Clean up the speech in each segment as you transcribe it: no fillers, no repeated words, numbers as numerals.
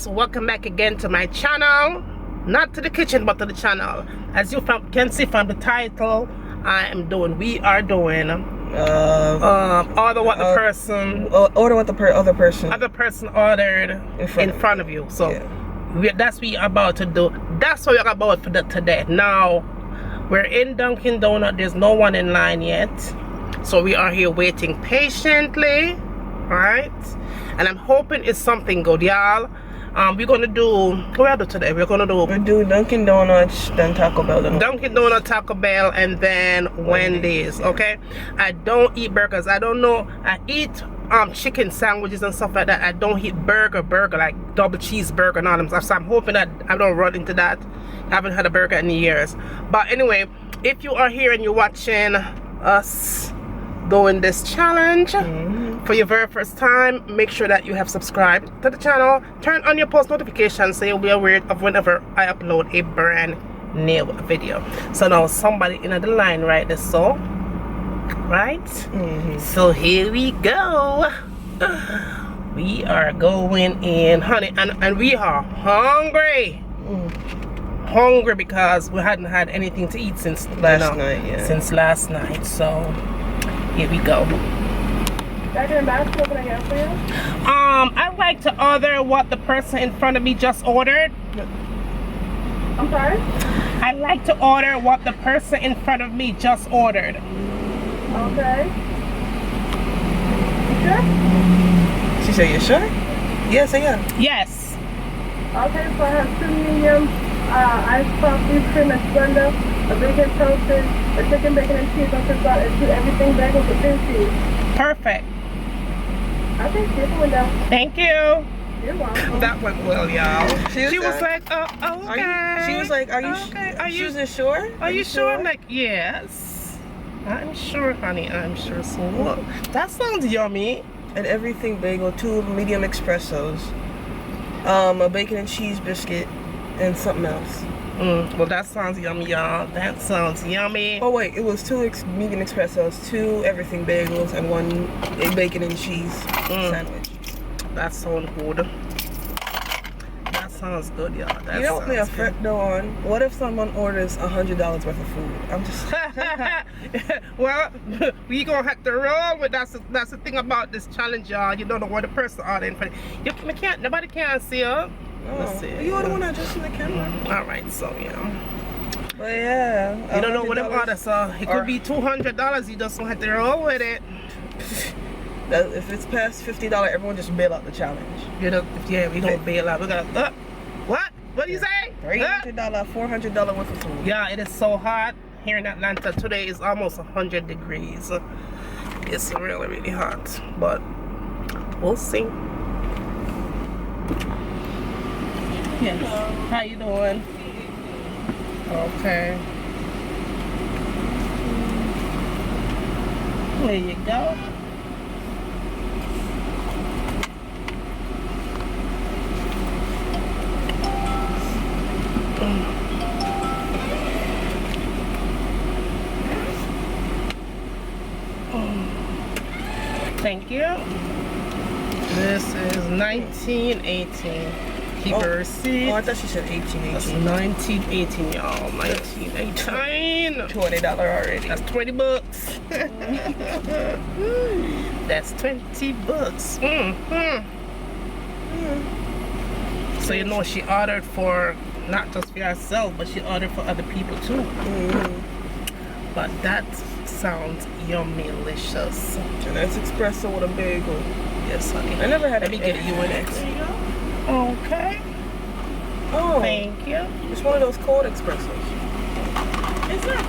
guys, welcome back again to my channel. Not to the kitchen, but to the channel. As you can see from the title, we are doing order what the person other person ordered in front of you. So yeah. That's what we're about to do. That's what we're about for today. Now we're in Dunkin Donuts. There's no one in line yet, so we are here waiting patiently, right? And I'm hoping it's something good, y'all. We're gonna do what we do today. We'll do Dunkin Donuts, then Taco Bell. Dunkin Donuts, Taco Bell, and then Wendy's. Okay. I don't eat burgers. I don't know. I eat chicken sandwiches and stuff like that. I don't eat burger like double cheeseburger and all them stuff. So I'm hoping that I don't run into that. I haven't had a burger in years. But anyway, if you are here and you're watching us doing this challenge for your very first time, make sure that you have subscribed to the channel, turn on your post notifications so you'll be aware of whenever I upload a brand new video. So now somebody in the line right there, so right, so here we go. We are going in, honey, and we are hungry. Hungry because we hadn't had anything to eat since last night. Yeah. Since last night, so here we go. I'd like to order what the person in front of me just ordered. I'm sorry? I'd like to order what the person in front of me just ordered. Okay. You sure? She said, you sure? Yes, I am. Yes. Okay, so I have 2 medium iced coffee, cream and Splenda, a bacon toasted, a chicken, bacon and cheese on croissant, and 2 everything bagels with cream cheese. Perfect. Okay, here's the window. Thank you. You're welcome. That went well, y'all. She was like, oh, okay. She was like, are you sure? Are you sure? I'm like, yes. I'm sure, honey. I'm sure. So look, that sounds yummy. And everything bagel, 2 medium espressos, a bacon and cheese biscuit, and something else. Well, that sounds yummy, y'all. That sounds yummy. Oh wait, it was 2 medium espressos, 2 everything bagels, and 1 bacon and cheese sandwich. That sounds good. That sounds good, y'all. You know what me a fret though on? What if someone orders $100 worth of food? I'm just. Well, we gonna have to roll with that's the thing about this challenge, y'all. You don't know what the person ordered. Nobody can see her. Let's see. You're the one adjusting the camera. All right, so yeah. But yeah, you don't know what the order, so it could be $200. You just don't have to roll with it. If it's past $50, everyone just bail out the challenge. We don't bail out. We got what? What do you say? $300, $400 worth of food. Yeah, it is so hot here in Atlanta. Today is almost 100 degrees. It's really, really hot, but we'll see. Yes. Hello. How you doing? Okay. There you go. Thank you. This is 1918. Keep a receipt. Oh, I thought she said 1818. That's 1918, y'all. 1918. $20 already. That's 20 bucks. That's 20 bucks. So you know she ordered for not just for herself, but she ordered for other people too. But that sounds yummy-licious. And that's espresso with a bagel. Yes, honey. I never had. Let me get you in it. There you go. Okay. Oh. Thank you. It's one of those cold espressos. Is that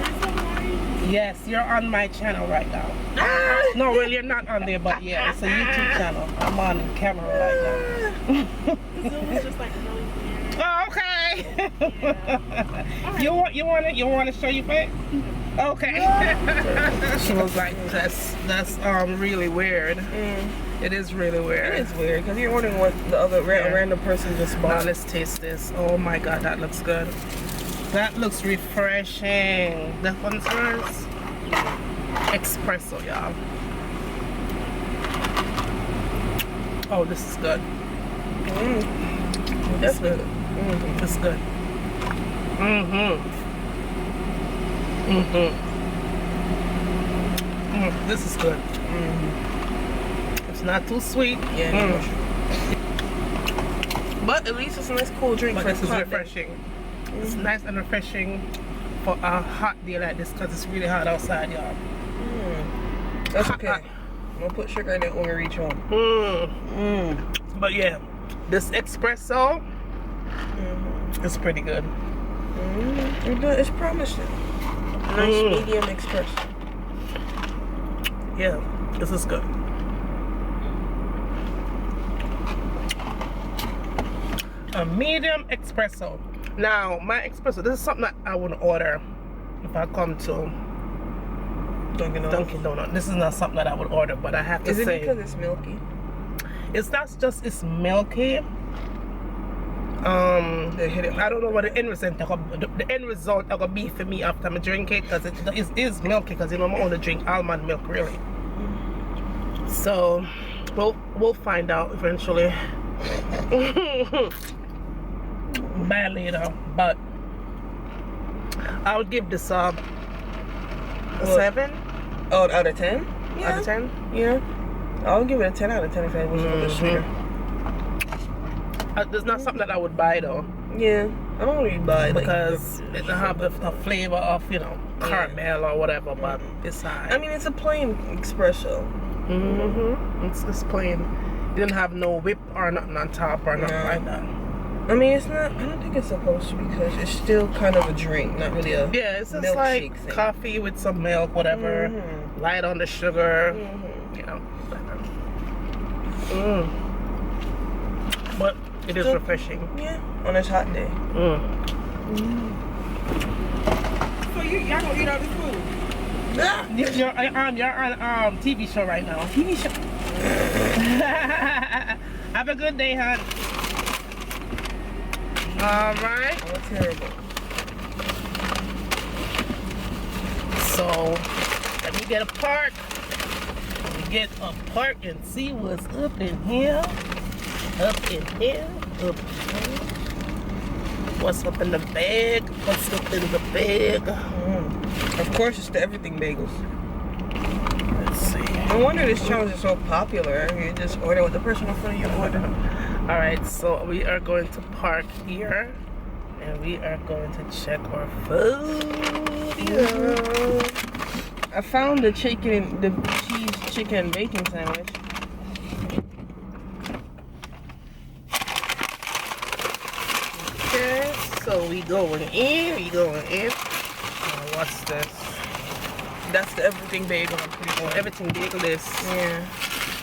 Yes, you're on my channel right now. No, well, you're not on there, but yeah, it's a YouTube channel. I'm on camera right now. Zoom is just like really weird. Oh, okay. Yeah. You want to show your face? Okay. She was like, that's really weird. It is really weird. It is weird because you're ordering what the other random person just bought. Now let's taste this. Oh my god, that looks good. That looks refreshing. That one's first. Espresso, y'all. Oh, this is good. It's good. Mm-hmm. It's good. This is good. It's not too sweet. Yeah. But at least it's a nice cool drink. But for this is hot day. refreshing. It's nice and refreshing for a hot day like this because it's really hot outside, y'all. That's Hot, okay. hot. I'm gonna put sugar in it when we reach home. But yeah, this espresso is pretty good. It's promising. Nice medium espresso. Yeah, this is good. A medium espresso. Now, my espresso, this is something that I would order if I come to Dunkin Donuts. This is not something that I would order, but I have to Is it say, because it's milky? it's not just it's milky. They hit it. I don't know what the end result gonna be for me after I drink it, because it is milky, because I'm only drink almond milk really. So we'll find out eventually. By later, but I would give this a 7 Oh, out of 10? out of 10. Yeah. I'll give it a 10 out of 10 if I was a little bit sweeter. There's not something that I would buy though, Yeah. I don't really buy because it doesn't have the flavor of caramel or whatever, but it's I mean, it's a plain espresso. It's plain. It didn't have no whip or nothing on top or nothing like that. I mean, it's not. I don't think it's supposed to, because it's still kind of a drink, not really a Yeah, it's just milkshake like thing. coffee with some milk, whatever. Light on the sugar, But it is Still- refreshing. Yeah, on this hot day. So y'all gonna eat all this food? You're on TV show right now. TV show. Have a good day, hon. All right. Oh, terrible. So let me get a park. Let me get a park and see what's up in here. Up in here. Up in here. What's up in the bag? What's up in the bag? Of course, it's the everything bagels. Let's see. No wonder this challenge is so popular. You just order what the person in front of you ordered. All right, so we are going to park here, and we are going to check our food. I found the cheese chicken and bacon sandwich. Okay, so we going in. What's this? That's the everything bagel. I'm pretty sure. Everything bagel this. Yeah.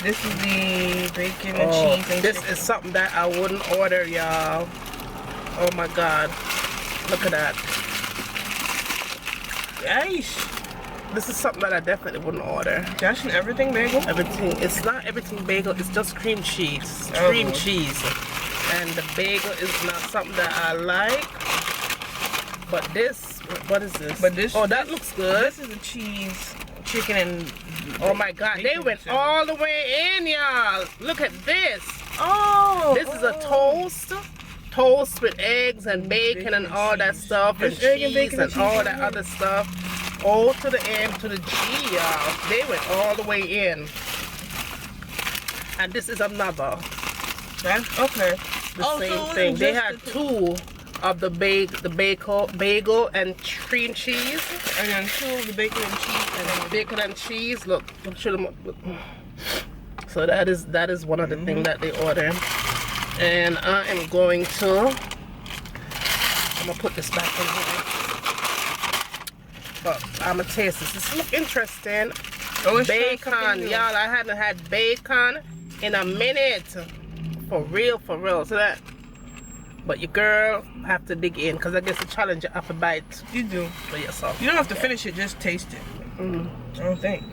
This is the bacon and cheese and This chicken. is something that I wouldn't order, y'all. Oh my God, look at that. Nice. This is something that I definitely wouldn't order. That's an everything bagel. Everything. It's not everything bagel. It's just cream cheese. Oh. Cream cheese. And the bagel is not something that I like. But this, what is this? But this. Oh, that looks good. This is a cheese, chicken, and. Oh my God, they bacon went sandwich. all the way in, y'all. Look at this. Oh. This is a toast. Toast with eggs and bacon and all that stuff, and There's egg and cheese bacon and and all cheese that in other stuff. O to the M to the G, y'all. They went all the way in. And this is another. That's okay. The Oh, same so thing. it's They just had the two of the bagel and cream cheese. And then two of the bacon and cheese. And then bacon and cheese. Look, show them. Look. So that is one of the things that they ordered. And I am going to. I'm gonna put this back in here. But I'm gonna taste this. This looks interesting. Oh, it's Bacon, y'all. I hadn't had bacon in a minute. For real. So that. But your girl have to dig in, because I guess the challenge you have to bite You do. for yourself. You don't have to finish it. Just taste it. I don't think.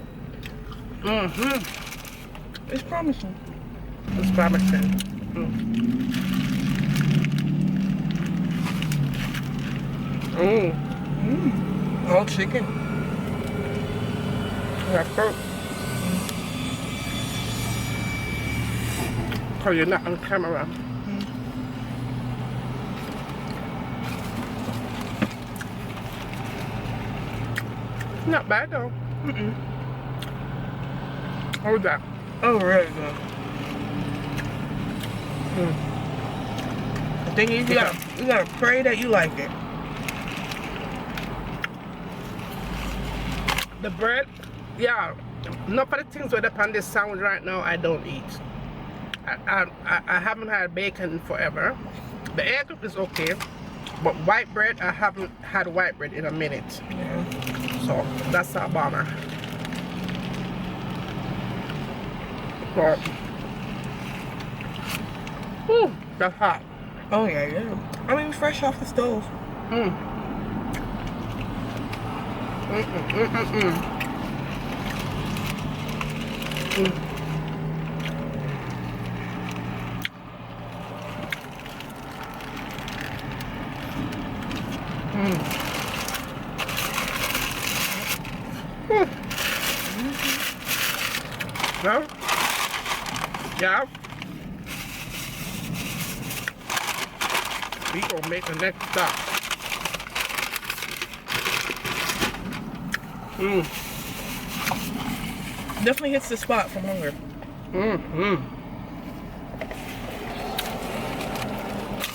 It's promising. It's promising. All chicken. That's good. Oh, you're not on camera. Not bad though. Hold that. Oh, really good. The thing is, you gotta pray that you like it. The bread, yeah. Enough of the things that are on this sandwich right now, I don't eat. I haven't had bacon forever. The egg is okay, but white bread, I haven't had white bread in a minute. Yeah. So that's a bummer. But, whew, that's hot. Oh yeah, yeah. I mean, fresh off the stove. No? Yeah. We gonna make the next stop. Definitely hits the spot from hunger.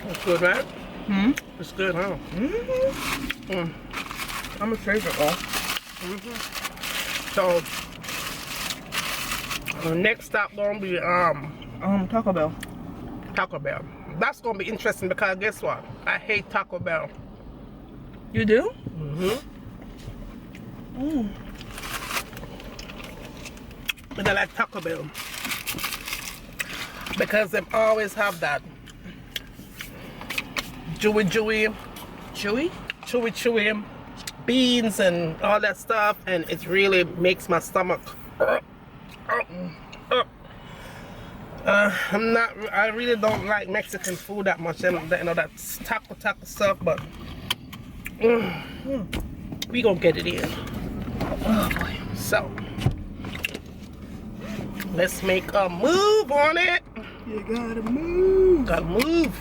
That's good, right? It's good, huh? I'm a favorite one. So the next stop gonna be Taco Bell. Taco Bell. That's gonna be interesting because guess what? I hate Taco Bell. You do? But I like Taco Bell because they always have that chewy beans and all that stuff, and it really makes my stomach. I really don't like Mexican food that much, and you know that taco stuff, but we gonna get it in. Oh boy. So let's make a move on it. You gotta move. Gotta move.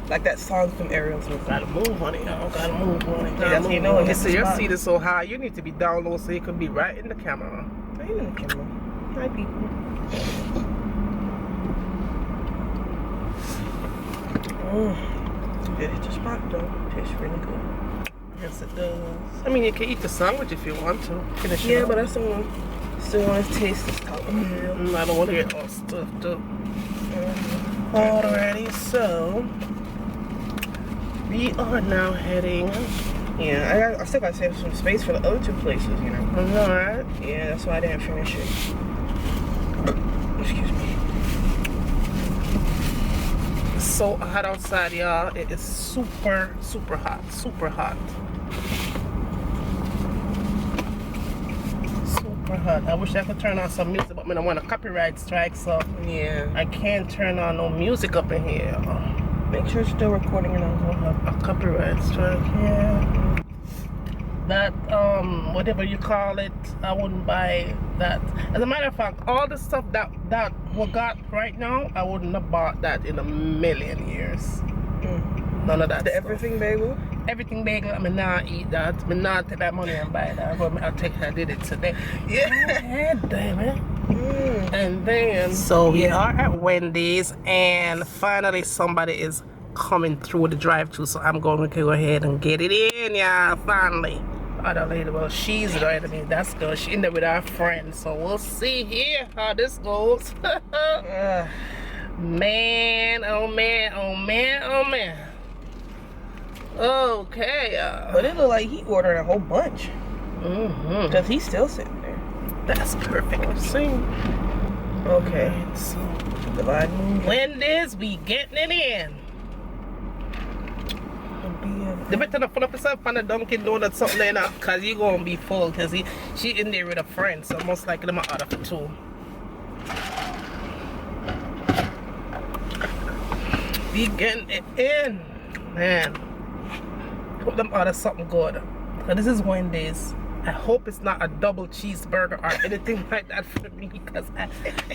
Like that song from Ariel's. Gotta move on it, y'all. Gotta move on it. That's how you know it hits the your spot. seat is so high. You need to be down low so you can be right in the camera. I ain't in the camera. Hi, people. It hits the spot though. Tastes really good. Yes, it does. I mean, you can eat the sandwich if you want to. Finish it Yeah, off. but I still want to taste this Taco Bell. I don't want to get all stuffed up. Alrighty, so we are now heading. Yeah, I still gotta save some space for the other two places, you know. Alright. Yeah, that's why I didn't finish it. Excuse me. It's so hot outside, y'all. It is super, super hot. Super hot. Super hot. I wish I could turn on some music, but I don't want a copyright strike, so Yeah. I can't turn on no music up in here. Make sure it's still recording and I'm going to have A copyright strike, yeah. That, whatever you call it, I wouldn't buy that. As a matter of fact, all the stuff that we got right now, I wouldn't have bought that in a million years. None of that. the stuff. everything bagel. Everything bagel, I mean, not eat that. I mean, not take that money and buy that. But I did it today. Yeah, damn it. And then, so we are at Wendy's, and finally somebody is coming through the drive-thru. So I'm going to go ahead and get it in, yeah, finally. Other lady, well, she's right. I mean, that's good. She's in there with our friend, so we'll see here how this goes. Man, oh man, oh man, oh man. Okay, But it looked like he ordered a whole bunch. Because he's still sitting there. That's perfect. See? Okay. So, Divide and move. Wendy's, we getting it in. They better not put up yourself on the Dunkin Donuts something like that, because you're going to be full, because she in there with a friend, so most likely them are order for two. We getting it in. Man. Hope them order something good. So this is Wendy's. I hope it's not a double cheeseburger or anything like that for me, because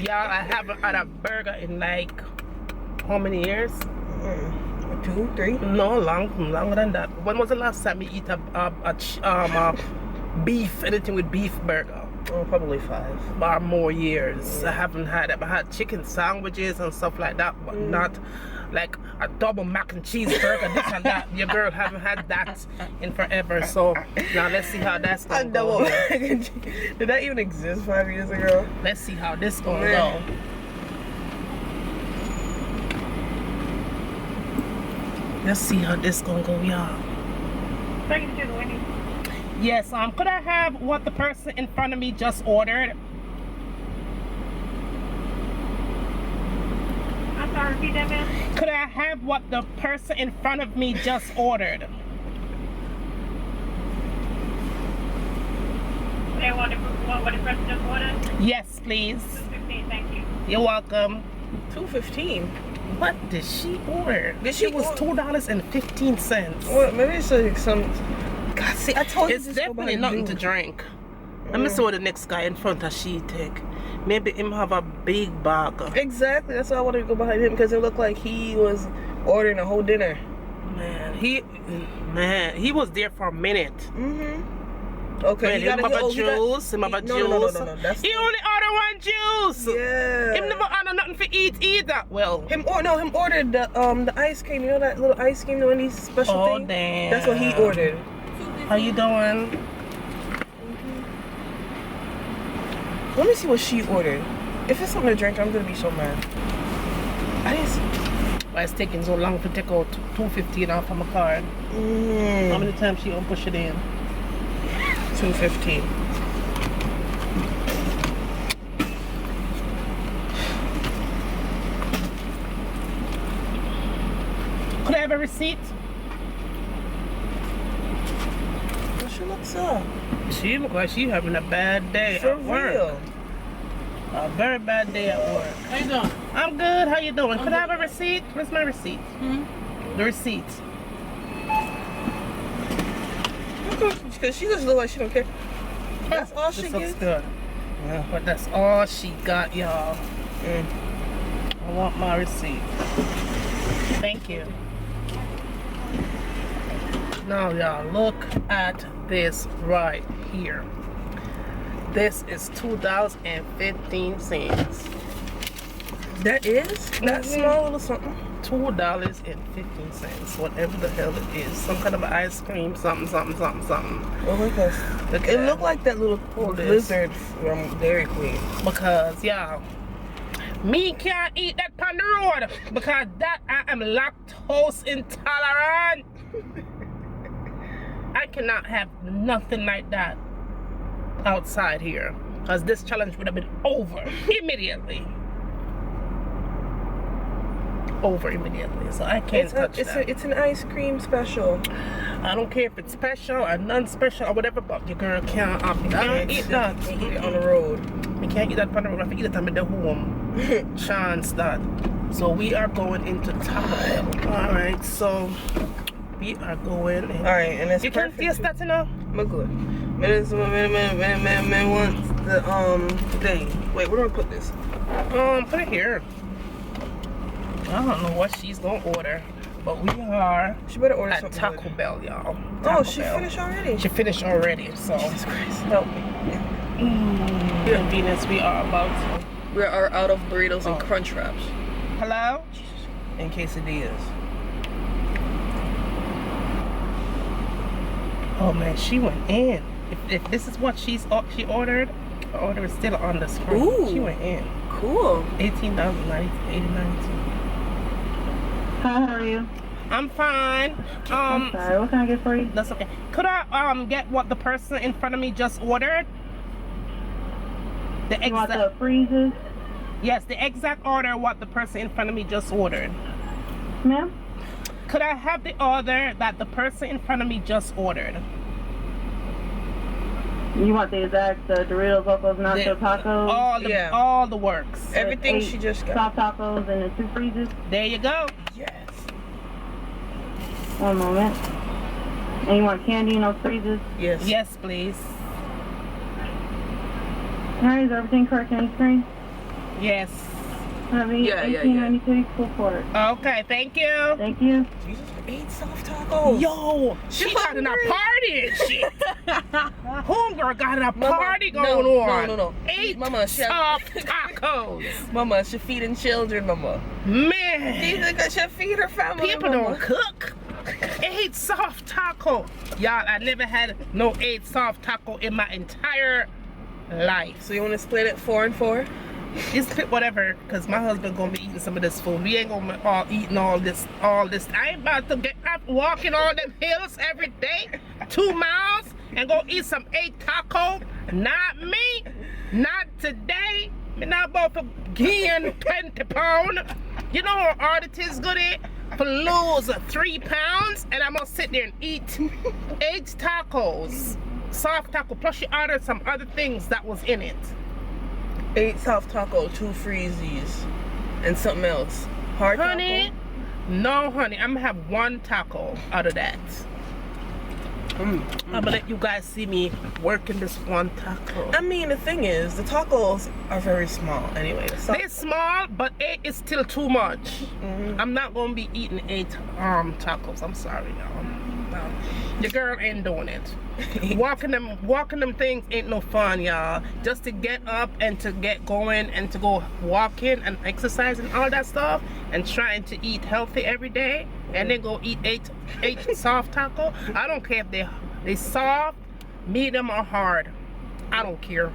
y'all, I haven't had a burger in like how many years? 2, 3. No, longer than that. When was the last time you eat a beef, anything with beef burger. Oh, probably 5. Or more years. I haven't had it, but I had chicken sandwiches and stuff like that, but not like a double mac and cheese burger, this and that. Your girl haven't had that in forever. So now let's see how that's gonna go. Did that even exist 5 years ago? Let's see how this gonna go. Let's see how this gonna go, y'all. Thank you, Wendy. Yes, could I have what the person in front of me just ordered? I'm sorry, repeat that, ma'am. Could I have what the person in front of me just ordered? They want what the person just ordered? Yes, please. 215, thank you. You're welcome. $2.15. What did she order? Did she It was $2.15. Well, maybe it's like some. God, see, I told you It's just go buy definitely nothing to juice. drink. Let me see what the next guy in front of she take. Maybe him have a big bag. Exactly. That's why I wanted to go behind him because it looked like he was ordering a whole dinner. Man, he was there for a minute. Okay. Man, him have a juice. Him have a juice. No. That's He only ordered one juice. yeah. Him never order nothing for eat either. Well, Him ordered the ice cream. You know that little ice cream, the Wendy's special oh thing. damn. That's what he ordered. How you doing? Let me see what she ordered. If it's something to drink, I'm gonna be so mad. I didn't see. Why it's taking so long to take out $2.15 off of my card? How many times she gonna push it in? $2.15. Could I have a receipt? What she looks up? She look like she having a bad day For at work. real. A very bad day at work. How you doing? I'm good. How you doing? Could I have a receipt? Where's my receipt? The receipt. Because she just look like she don't care. That's all she This looks gets. good. Yeah, but that's all she got, y'all. I want my receipt. Thank you. Now, y'all, look at this right here. This is $2.15. That is that small little something. $2.15, whatever the hell it is. Some kind of ice cream, something. Oh, look at Look at it. that. Looked like that little this. lizard from Dairy Queen. Because, y'all, me can't eat that on the road because that I am lactose intolerant. I cannot have nothing like that outside here because this challenge would have been over immediately. So I can't touch that. It's an ice cream special. I don't care if it's special or non-special or whatever, but your girl can't eat that. Can't eat it on the road. We can't eat that on the road. I have to eat it at the home. Chance that. So we are going into Taco Bell. Alright, so we are going in. Alright, and it's You can't taste that, you know? But good. Man wants the thing. Wait, where do I put this? Put it here. I don't know what she's gonna order, but we are She better order at something. Taco good. Bell, y'all. Oh, Taco she Bell. finished already. She finished already, so Jesus Christ. help me. Convenience, we are about to. We are out of burritos Oh. and crunch wraps. Hello? And quesadillas. Oh man, she went in. If this is what she ordered, her order is still on the screen. Ooh. She went in. Cool. $18.89. Hi, how are you? I'm fine. I'm sorry, what can I get for you? That's okay. Could I get what the person in front of me just ordered? The You want exact the freezes? Yes, the exact order what the person in front of me just ordered. Ma'am? Could I have the order that the person in front of me just ordered? You want the exact Doritos Locos Tacos? All the works. Everything 8 she just got. soft tacos and the 2 freezes. There you go. Yes. One moment. And you want candy in those freezes? Yes. Yes, please. Alright, is everything correct on your screen? Yes. Honey, Yeah. $18.93 full court. Okay, thank you. Thank you. Jesus, 8 soft tacos. Yo, she got in a hungry. party and shit. Homegirl got in a party going on. No. 8 Mama, soft tacos. Mama, she feeding children, mama. Man, She feed her family, people mama. don't cook. 8 soft taco. Y'all, I never had no 8 soft taco in my entire life. So you want to split it 4 and 4? Just pick whatever, cause my husband gonna be eating some of this food. We ain't gonna be all eating all this. I ain't about to get up walking all them hills every day, 2 miles, and go eat some 8 taco. Not me, not today. Me not about to gain 20 pounds. You know how hard it is good at to lose 3 pounds, and I'm gonna sit there and eat 8 tacos, soft taco. Plus you ordered some other things that was in it. 8 soft taco, 2 freezies, and something else. Hard Honey, no honey, I'm gonna have 1 taco out of that. I'm gonna let you guys see me working this 1 taco. I mean, the thing is, the tacos are very small anyway. They're small, but 8 is still too much. I'm not gonna be eating 8 tacos. I'm sorry, y'all. Your girl ain't doing it. walking them things ain't no fun, y'all. Just to get up and to get going and to go walking and exercise and all that stuff and trying to eat healthy every day and then go eat 8 soft taco. I don't care if they soft, medium or hard. I don't care.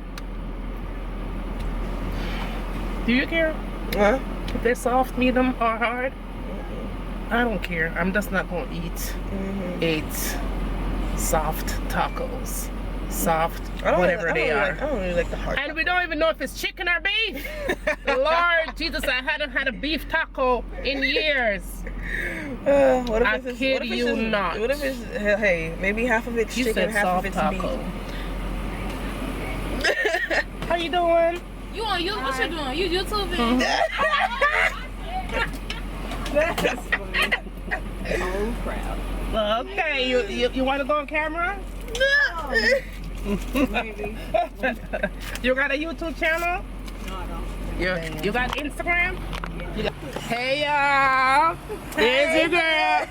Do you care? Huh? If they're soft, medium or hard? I don't care. I'm just not gonna eat 8 soft tacos. Soft, whatever they are. I don't really like the hard. And we don't even know if it's chicken or beef. Lord Jesus, I hadn't had a beef taco in years. What if I it's kid what if you it's just, not. What if it's hey, maybe half of it's You chicken, said half of soft it's taco. meat. How you doing? You on you? What you doing? You YouTubing? That's funny. Oh crap. Okay, you want to go on camera? Maybe. You got a YouTube channel? No, I don't. You got Instagram? Hey y'all, there's your girl.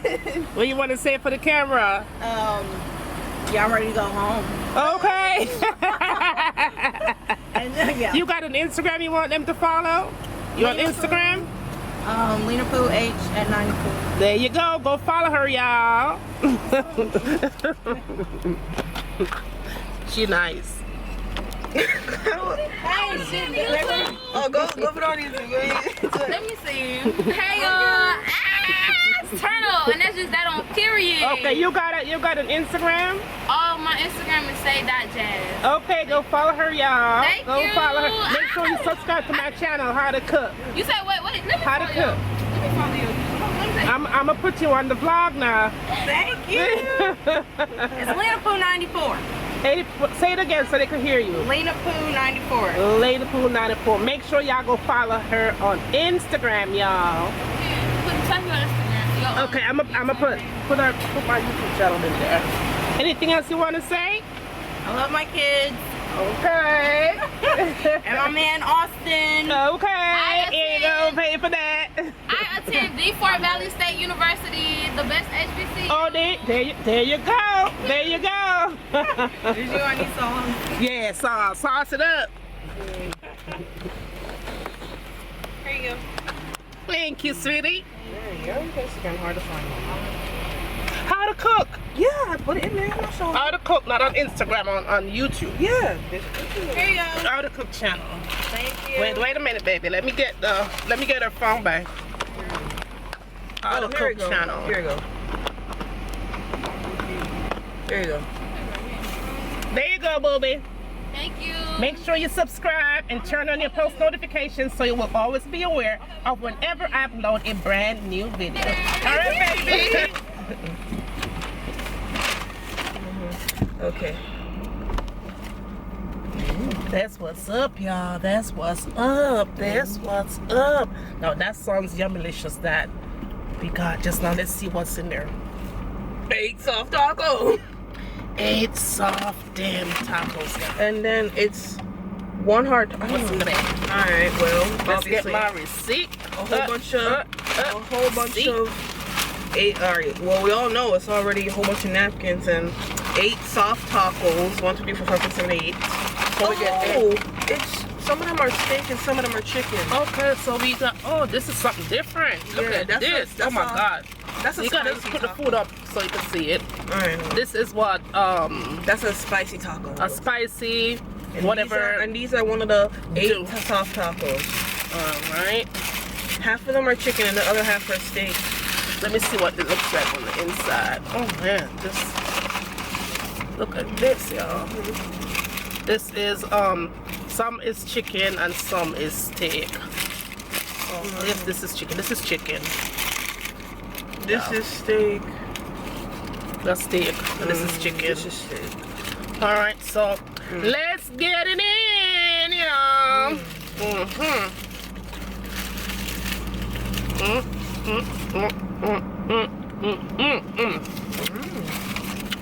What you want to say for the camera? Yeah, I'm ready to go home. Okay. And yeah. You got an Instagram you want them to follow? You on Instagram? Lena Pooh H at 94. There you go. Go follow her, y'all. She nice. Hey, shit, YouTube. Oh, go put on these. Let me see. Hey, it's Turtle, and that's just that on period. Okay, you got an Instagram? Oh, my Instagram is say.jazz. Okay, go follow her, y'all. Thank Go you. follow her. Make sure you subscribe to my channel, How to Cook. You said, wait, let me How to follow you. cook. Let me follow you. I'm gonna put you on the vlog now. Thank you. It's Lena Pooh 94. Say it again so they can hear you. Lena Pooh 94. Lady Pool 94. Make sure y'all go follow her on Instagram, y'all. Type your Instagram. Your, Okay, I'm gonna put my YouTube channel in there. Anything else you want to say? I love my kids. Okay. And my man Austin. Okay. Ain't gonna pay for that. I attend D4 Valley State University, the best HBC. Oh, there you go. There you go. Did you want any songs? Yeah, sauce it up. Here you go. Thank you, sweetie. Yeah, it's kind of hard to find. How to cook? Yeah, I put it in there. I'm showing. How to cook, not on Instagram, on YouTube. Yeah. Here you go. How to cook channel. Thank you. Wait a minute, baby. Let me get her phone back. How to Here you cook go. channel. Here you go. There you go. There you go, booby. Thank you. Make sure you subscribe and turn on your post notifications so you will always be aware of whenever I upload a brand new video. All right, baby. Okay. That's what's up, y'all. That's what's up. That's what's up. Now that sounds yummylicious that we got just now. Let's see what's in there. 8 soft taco. 8 soft damn tacos, y'all. And then it's One hard. What's in the bag? All right. Well, Let's get obviously, my receipt. a whole bunch of 8. All right. Well, we all know it's already a whole bunch of napkins and 8 soft tacos. 1, 2, 3, 4, 5, 6, 7, 8. So we get 8. It's some of them are steak and some of them are chicken. Okay, so we got. Oh, this is something different. Look Yeah, at that's this. a- Oh my that's a- God. That's a You gotta spicy put the taco. food up so you can see it. All right. This is what That's a spicy taco. a spicy And whatever. These are one of the 8 Do. soft tacos. All right. Half of them are chicken and the other half are steak. Let me see what it looks like on the inside. Oh man, just look at this, y'all. This is some is chicken and some is steak. Oh, yes, this is chicken. This is chicken. This is steak. That's steak. And this is chicken. This is steak. All right, so let's get it in, y'all.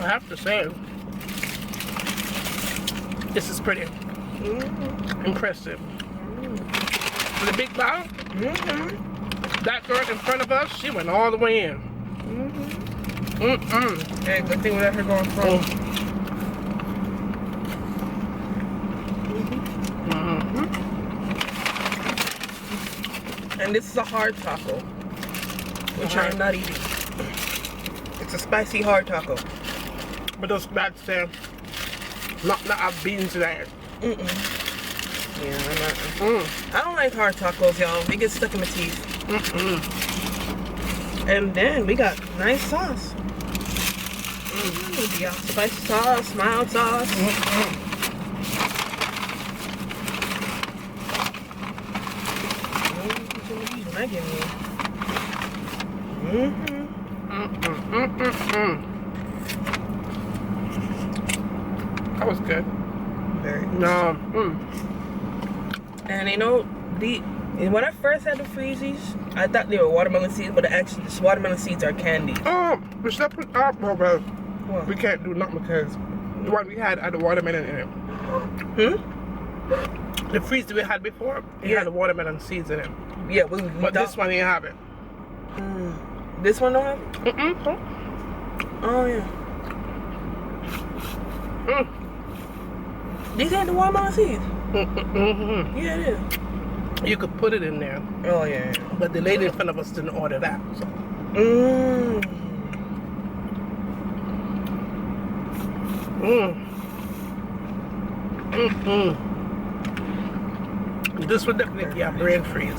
I have to say, this is pretty impressive. The big bowl, that girl in front of us, she went all the way in. Hey, good thing we let her go in front. And this is a hard taco, which I'm not eating. It's a spicy hard taco. But that's not have beans in it. Yeah, I'm not. I don't like hard tacos, y'all. They get stuck in my teeth. And then we got nice sauce. We got spicy sauce, mild sauce. When I get That was good. very good. No. And you know, when I first had the freezies, I thought they were watermelon seeds, but actually, the watermelon seeds are candy. Oh, we should put up. Well, What? we can't do nothing because the one we had the watermelon in it. The freezer we had before, it had the watermelon seeds in it. Yeah, But this one didn't have it. This one don't have it? Oh yeah. These ain't the watermelon seeds. Yeah, it is. You could put it in there, Oh yeah. but the lady in front of us didn't order that. So. This would definitely be our brain freeze.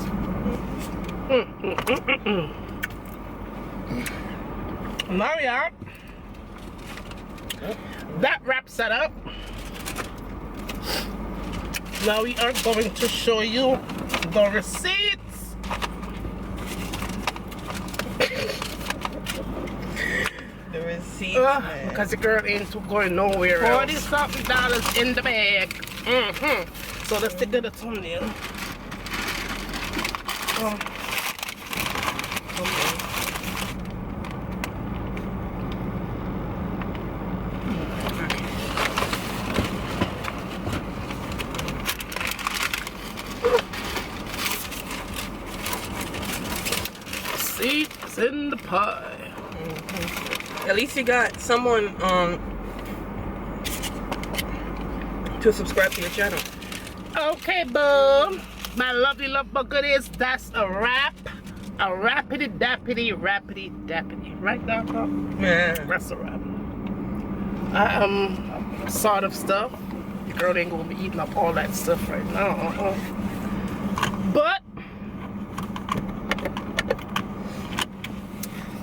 Now, yeah, that wraps it up. Now we are going to show you the receipts. The receipts, Because the girl ain't going nowhere else. $40-something in the bag. So let's stick to the thumbnail. Seeds in the pie. At least you got someone to subscribe to your channel. Okay, boo. My lovely love bug goodies, that's a wrap. A rappity dappity rappity dappity. Right now, Pop? Yeah. That's a wrap. Sort of stuff. Your girl ain't gonna be eating up all that stuff right now. But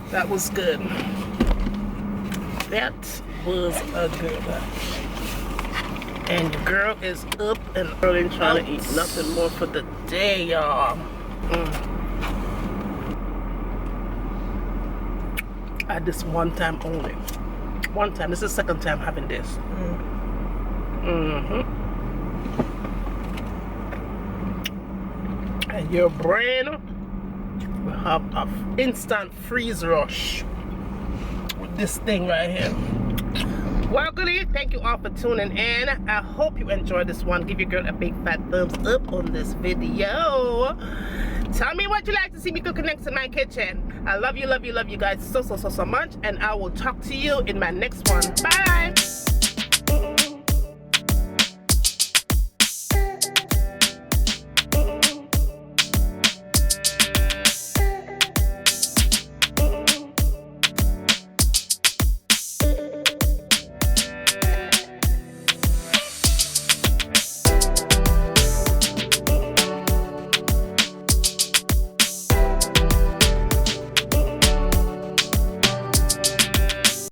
that was good. That was a good one. And the girl is up and early trying to eat nothing more for the day, y'all. I had this one time only. One time. This is the second time having this. And your brain will have an instant freeze rush with this thing right here. Well, goodie, thank you all for tuning in. I hope you enjoyed this one. Give your girl a big fat thumbs up on this video. Tell me what you like to see me cooking next in my kitchen. I love you guys so much, and I will talk to you in my next one. Bye.